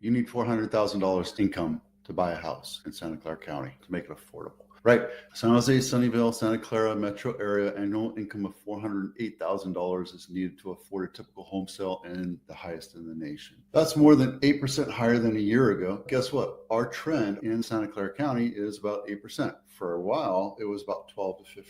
You need $400,000 income to buy a house in Santa Clara County to make it affordable, right? San Jose, Sunnyvale, Santa Clara metro area, annual income of $408,000 is needed to afford a typical home sale and the highest in the nation. That's more than 8% higher than a year ago. Guess what? Our trend in Santa Clara County is about 8%. For a while, it was about 12 to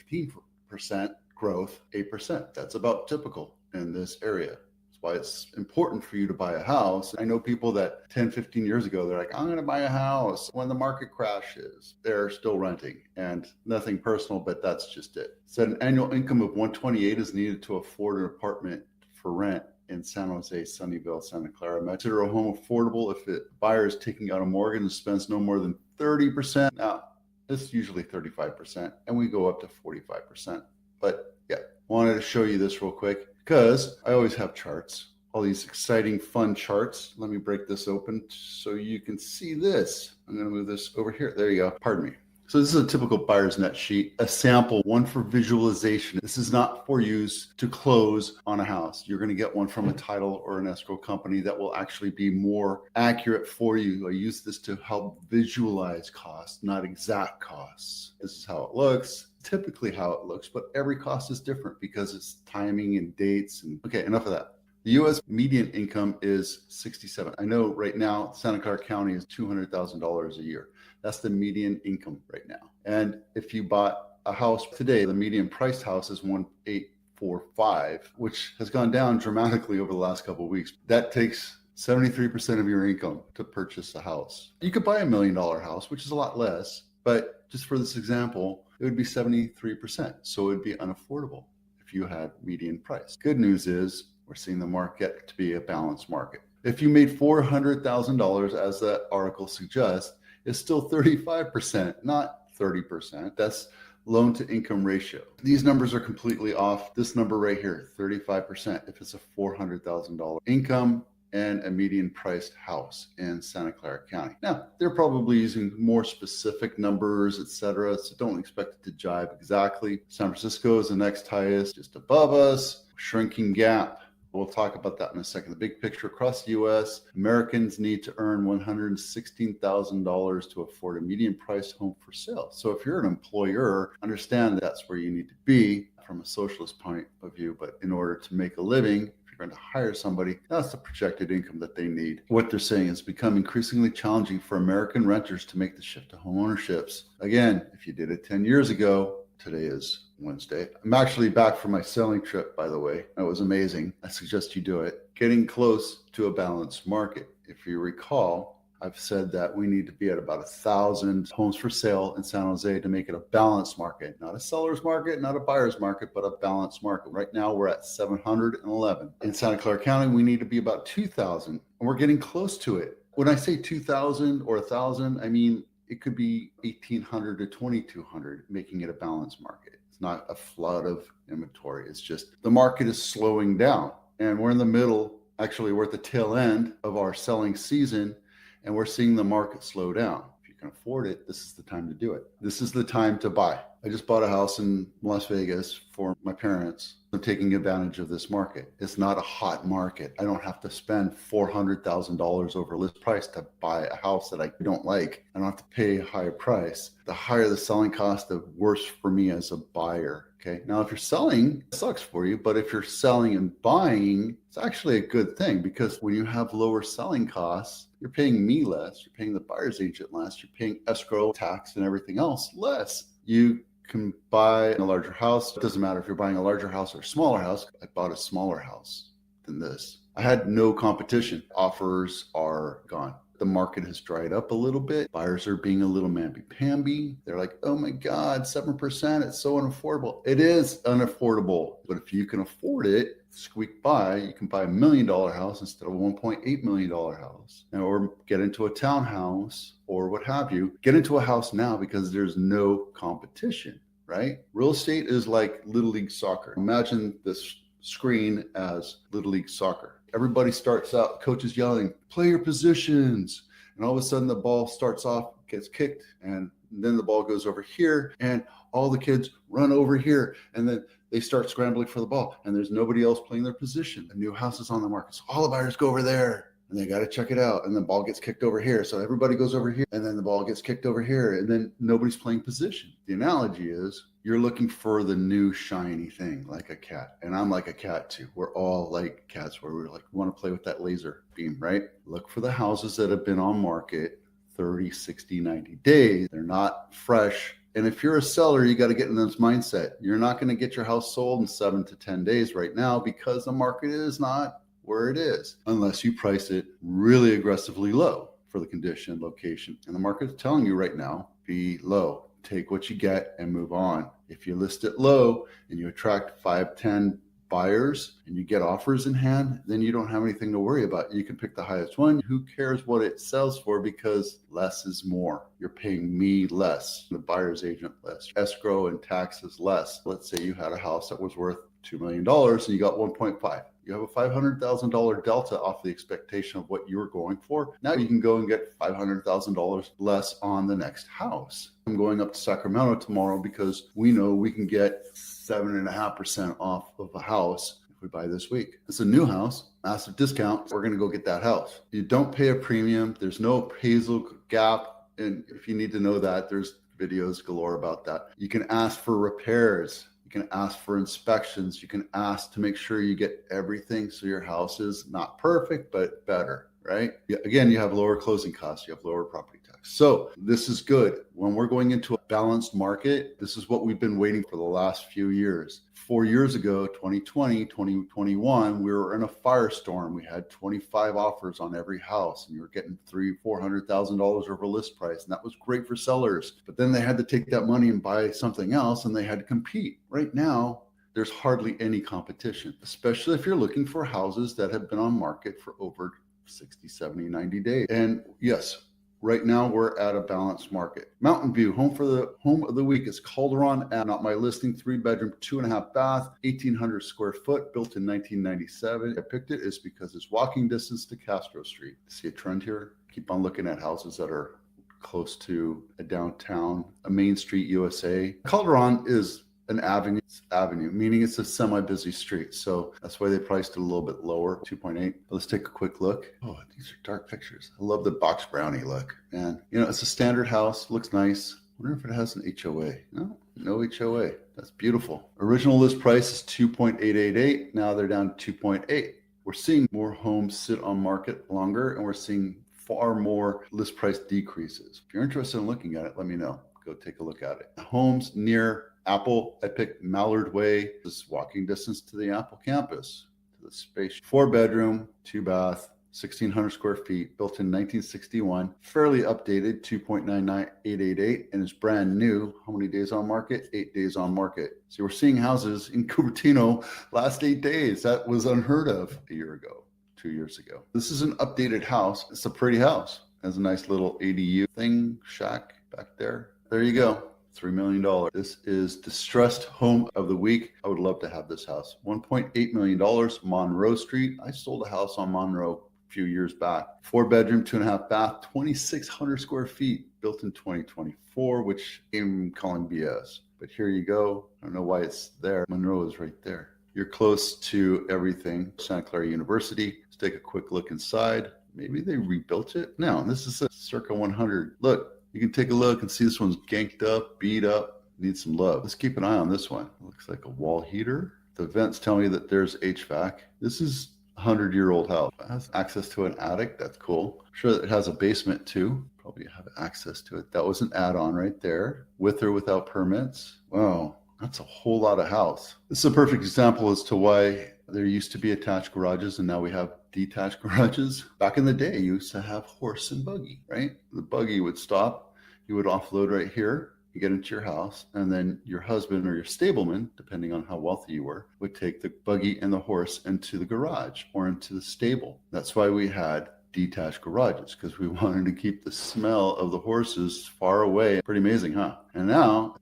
15% growth, 8%. That's about typical in this area. Why it's important for you to buy a house. I know people that 10, 15 years ago, they're like, I'm going to buy a house when the market crashes. They're still renting, and nothing personal, but that's just it. Said an annual income of 128 is needed to afford an apartment for rent in San Jose, Sunnyvale, Santa Clara. Consider a home affordable if the buyer is taking out a mortgage and spends no more than 30%. Now, it's usually 35%, and we go up to 45%. But yeah, wanted to show you this real quick, because I always have charts, all these exciting, fun charts. Let me break this open so you can see this. I'm going to move this over here. There you go. Pardon me. So this is a typical buyer's net sheet, a sample, one for visualization. This is not for use to close on a house. You're going to get one from a title or an escrow company that will actually be more accurate for you. I use this to help visualize costs, not exact costs. This is how it looks. Typically how it looks, but every cost is different because it's timing and dates. And okay, enough of that. The U.S. median income is 67. I know right now Santa Clara County is $200,000 a year. That's the median income right now. And if you bought a house today, the median priced house is 1,845, which has gone down dramatically over the last couple of weeks. That takes 73% of your income to purchase a house. You could buy $1 million house, which is a lot less, but just for this example, it would be 73%. So it would be unaffordable if you had median price. Good news is we're seeing the market to be a balanced market. If you made $400,000, as that article suggests, it's still 35%, not 30%. That's loan to income ratio. These numbers are completely off. This number right here, 35%, if it's a $400,000 income and a median priced house in Santa Clara County. Now, they're probably using more specific numbers, etc., so don't expect it to jive exactly. San Francisco is the next highest, just above us, shrinking gap. We'll talk about that in a second. The big picture across the U.S., Americans need to earn $116,000 to afford a median price home for sale. So if you're an employer, understand that's where you need to be from a socialist point of view. But in order to make a living, if you're going to hire somebody, that's the projected income that they need. What they're saying is become increasingly challenging for American renters to make the shift to home ownerships. Again, if you did it 10 years ago, today is Wednesday. I'm actually back from my selling trip, by the way. It was amazing. I suggest you do it. Getting close to a balanced market. If you recall, I've said that we need to be at about 1,000 homes for sale in San Jose to make it a balanced market, not a seller's market, not a buyer's market, but a balanced market. Right now, we're at 711. In Santa Clara County, we need to be about 2,000, and we're getting close to it. When I say 2,000 or 1,000, I mean it could be 1,800 to 2,200, making it a balanced market. It's not a flood of inventory. It's just the market is slowing down, and we're in the middle. Actually, we're at the tail end of our selling season, and we're seeing the market slow down. If you can afford it, this is the time to do it. This is the time to buy. I just bought a house in Las Vegas for my parents. I'm taking advantage of this market. It's not a hot market. I don't have to spend $400,000 over list price to buy a house that I don't like. I don't have to pay a higher price. The higher the selling cost, the worse for me as a buyer. Okay. Now, if you're selling, it sucks for you, but if you're selling and buying, it's actually a good thing, because when you have lower selling costs, you're paying me less, you're paying the buyer's agent less, you're paying escrow, tax, and everything else less. You can buy a larger house. It doesn't matter if you're buying a larger house or a smaller house. I bought a smaller house than this. I had no competition. Offers are gone. The market has dried up a little bit. Buyers are being a little mamby-pamby. They're like, oh my God, 7%, it's so unaffordable. It is unaffordable, but if you can afford it, squeak by, you can buy $1 million house instead of a $1.8 million house, or get into a townhouse or what have you. Get into a house now because there's no competition, right? Real estate is like Little League soccer. Imagine this screen as Little League soccer. Everybody starts out, coach is yelling, play your positions. And all of a sudden the ball starts off, gets kicked, and then the ball goes over here, and all the kids run over here, and then they start scrambling for the ball, and there's nobody else playing their position. A new house is on the market, so all the buyers go over there. and they got to check it out. And the ball gets kicked over here. So everybody goes over here, and then the ball gets kicked over here, and then nobody's playing position. The analogy is you're looking for the new shiny thing, like a cat. And I'm like a cat too. We're all like cats where we're like, we want to play with that laser beam, right? Look for the houses that have been on market 30, 60, 90 days. They're not fresh. And if you're a seller, you got to get in this mindset. You're not going to get your house sold in 7 to 10 days right now because the market is not where it is, unless you price it really aggressively low for the condition, location. And the market is telling you right now, be low. Take what you get and move on. If you list it low and you attract 5, 10 buyers and you get offers in hand, then you don't have anything to worry about. You can pick the highest one. Who cares what it sells for, because less is more. You're paying me less, the buyer's agent less, escrow and taxes less. Let's say you had a house that was worth $2 million and you got 1.5. You have a $500,000 delta off the expectation of what you were going for. Now you can go and get $500,000 less on the next house. I'm going up to Sacramento tomorrow because we know we can get 7.5% off of a house if we buy this week. It's a new house, massive discount. We're going to go get that house. You don't pay a premium. There's no appraisal gap. And if you need to know that, there's videos galore about that. You can ask for repairs. You can ask for inspections. You can ask to make sure you get everything so your house is not perfect, but better, right? Again, you have lower closing costs. You have lower property tax. So this is good. When we're going into a balanced market, this is what we've been waiting for the last few years. 4 years ago, 2020, 2021, we were in a firestorm. We had 25 offers on every house, and you were getting $300,000-$400,000 over list price. And that was great for sellers. But then they had to take that money and buy something else, and they had to compete. Right now, there's hardly any competition, especially if you're looking for houses that have been on market for over 60, 70, 90 days. And yes, right now we're at a balanced market. Mountain View, home of the week is Calderon, and not my listing, 3-bedroom, 2.5 bath, 1,800 square foot, built in 1997. I picked it is because it's walking distance to Castro Street. See a trend here? Keep on looking at houses that are close to a downtown, a Main Street, USA. Calderon is an avenue, meaning it's a semi-busy street. So that's why they priced it a little bit lower, 2.8. Let's take a quick look. Oh, these are dark pictures. I love the box brownie look. And, it's a standard house, looks nice. I wonder if it has an HOA. No HOA. That's beautiful. Original list price is 2.888. Now they're down to 2.8. We're seeing more homes sit on market longer, and we're seeing far more list price decreases. If you're interested in looking at it, let me know. Go take a look at it. Homes near Apple, I picked Mallard Way. This is walking distance to the Apple campus, to the space. 4-bedroom, 2-bath, 1,600 square feet, built in 1961. Fairly updated, 2.99888, and it's brand new. How many days on market? 8 days on market. So we're seeing houses in Cupertino last 8 days. That was unheard of a year ago, 2 years ago. This is an updated house. It's a pretty house. It has a nice little ADU thing, shack back there. There you go. $3 million. This is distressed home of the week. I would love to have this house. $1.8 million, Monroe Street. I sold a house on Monroe a few years back. 4-bedroom, 2.5 bath, 2,600 square feet, built in 2024, which I'm calling BS. But here you go. I don't know why it's there. Monroe is right there. You're close to everything. Santa Clara University. Let's take a quick look inside. Maybe they rebuilt it. No, this is a circa 100. Look. You can take a look and see this one's ganked up, beat up, needs some love. Let's keep an eye on this one. It looks like a wall heater. The vents tell me that there's HVAC. This is a 100-year-old house. It has access to an attic. That's cool. I'm sure that it has a basement too. Probably have access to it. That was an add-on right there, with or without permits. Wow, that's a whole lot of house. This is a perfect example as to why there used to be attached garages and now we have detached garages. Back in the day, you used to have horse and buggy, right? The buggy would stop, you would offload right here, you get into your house, and then your husband or your stableman, depending on how wealthy you were, would take the buggy and the horse into the garage or into the stable. That's why we had detached garages, because we wanted to keep the smell of the horses far away. Pretty amazing, huh? And now